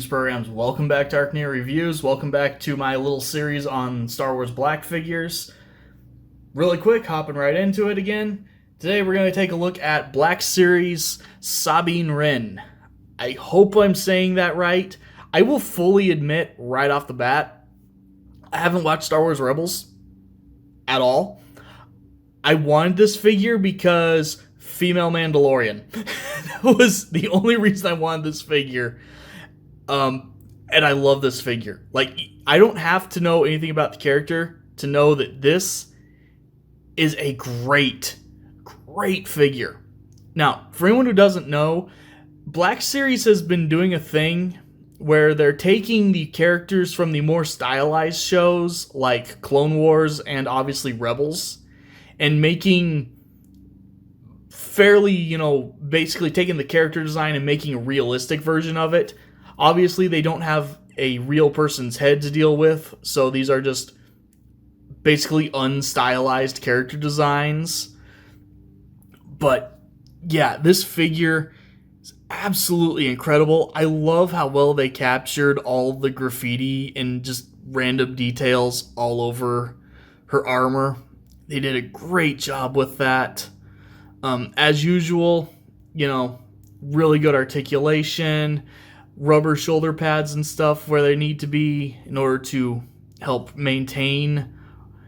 programs. Welcome back to ArcNeo Reviews. Welcome back to my little series on Star Wars Black figures. Really quick, hopping right into it again. Today we're going to take a look at Black Series Sabine Wren. I hope I'm saying that right. I will fully admit right off the bat, I haven't watched Star Wars Rebels at all. I wanted this figure because female Mandalorian. That was the only reason I wanted this figure. And I love this figure. Like, I don't have to know anything about the character to know that this is a great figure. Now, for anyone who doesn't know, Black Series has been doing a thing where they're taking the characters from the more stylized shows like Clone Wars and obviously Rebels and making fairly, basically taking the character design and making a realistic version of it. Obviously, they don't have a real person's head to deal with, so these are just basically unstylized character designs. But yeah, this figure is absolutely incredible. I love how well they captured all the graffiti and just random details all over her armor. They did a great job with that. As usual, really good articulation, rubber shoulder pads and stuff where they need to be in order to help maintain,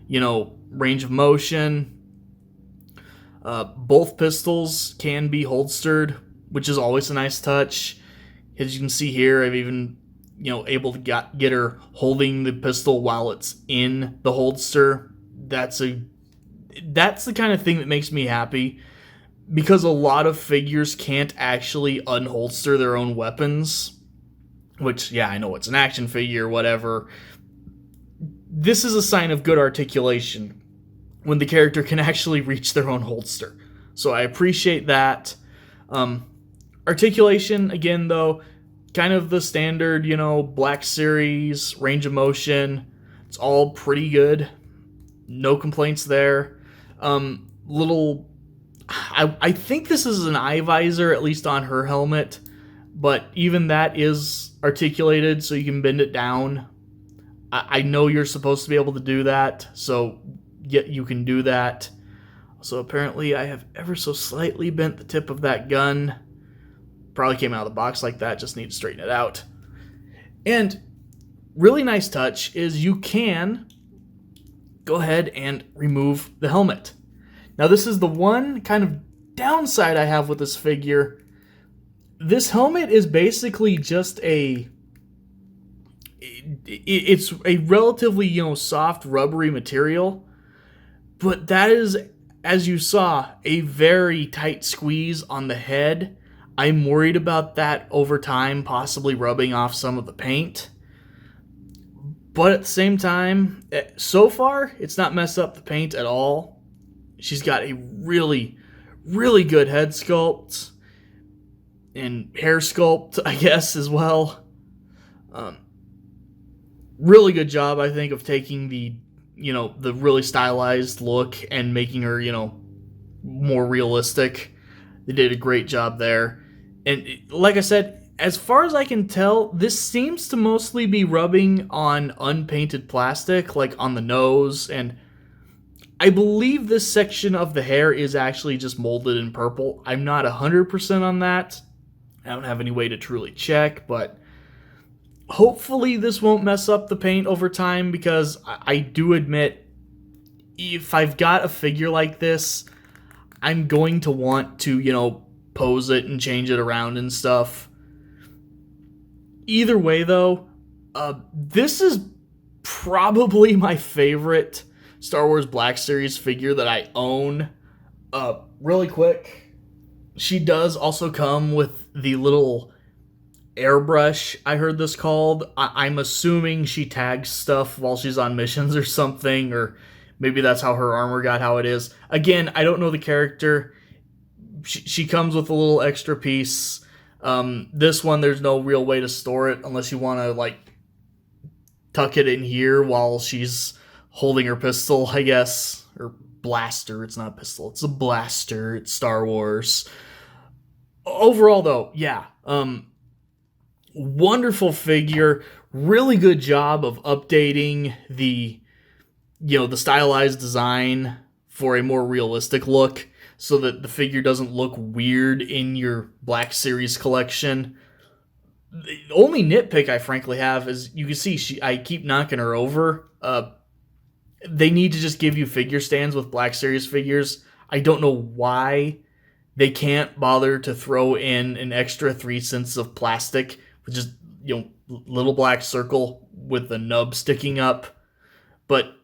range of motion. Both pistols can be holstered, which is always a nice touch. As you can see here, I've even, able to get her holding the pistol while it's in the holster. That's the kind of thing that makes me happy, because a lot of figures can't actually unholster their own weapons, which, yeah, I know it's an action figure, whatever. This is a sign of good articulation when the character can actually reach their own holster. So I appreciate that. Articulation, again, though, kind of the standard, Black Series, range of motion. It's all pretty good. No complaints there. I think this is an eye visor, at least on her helmet, but even that is articulated, so you can bend it down. I know you're supposed to be able to do that, so yeah, you can do that. So apparently I have ever so slightly bent the tip of that gun. Probably came out of the box like that, just need to straighten it out. And really nice touch is you can go ahead and remove the helmet. Now, this is the one kind of downside I have with this figure. This helmet is basically just it's a relatively, soft, rubbery material, but that is, as you saw, a very tight squeeze on the head. I'm worried about that over time, possibly rubbing off some of the paint. But at the same time, so far, it's not messed up the paint at all. She's got a really, really good head sculpt and hair sculpt, I guess, as well. Really good job, I think, of taking the really stylized look and making her, more realistic. They did a great job there. And like I said, as far as I can tell, this seems to mostly be rubbing on unpainted plastic, like on the nose, and I believe this section of the hair is actually just molded in purple. I'm not 100% on that. I don't have any way to truly check, but hopefully this won't mess up the paint over time, because I do admit, if I've got a figure like this, I'm going to want to, pose it and change it around and stuff. Either way, though, this is probably my favorite Star Wars Black Series figure that I own. Really quick, she does also come with the little airbrush, I heard this called. I'm assuming she tags stuff while she's on missions or something, or maybe that's how her armor got how it is. Again, I don't know the character. She comes with a little extra piece. This one, there's no real way to store it unless you want to, tuck it in here while she's holding her pistol, I guess. Or blaster. It's not a pistol. It's a blaster. It's Star Wars. Overall, though, yeah. Wonderful figure, really good job of updating the stylized design for a more realistic look so that the figure doesn't look weird in your Black Series collection. The only nitpick I frankly have is you can see I keep knocking her over. They need to just give you figure stands with Black Series figures. I don't know why they can't bother to throw in an extra 3 cents of plastic with just little black circle with the nub sticking up. But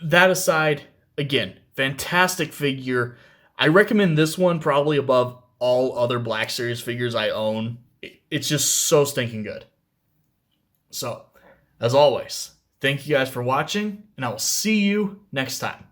that aside, again, fantastic figure. I recommend this one probably above all other Black Series figures I own. It's just so stinking good. So, as always, thank you guys for watching, and I will see you next time.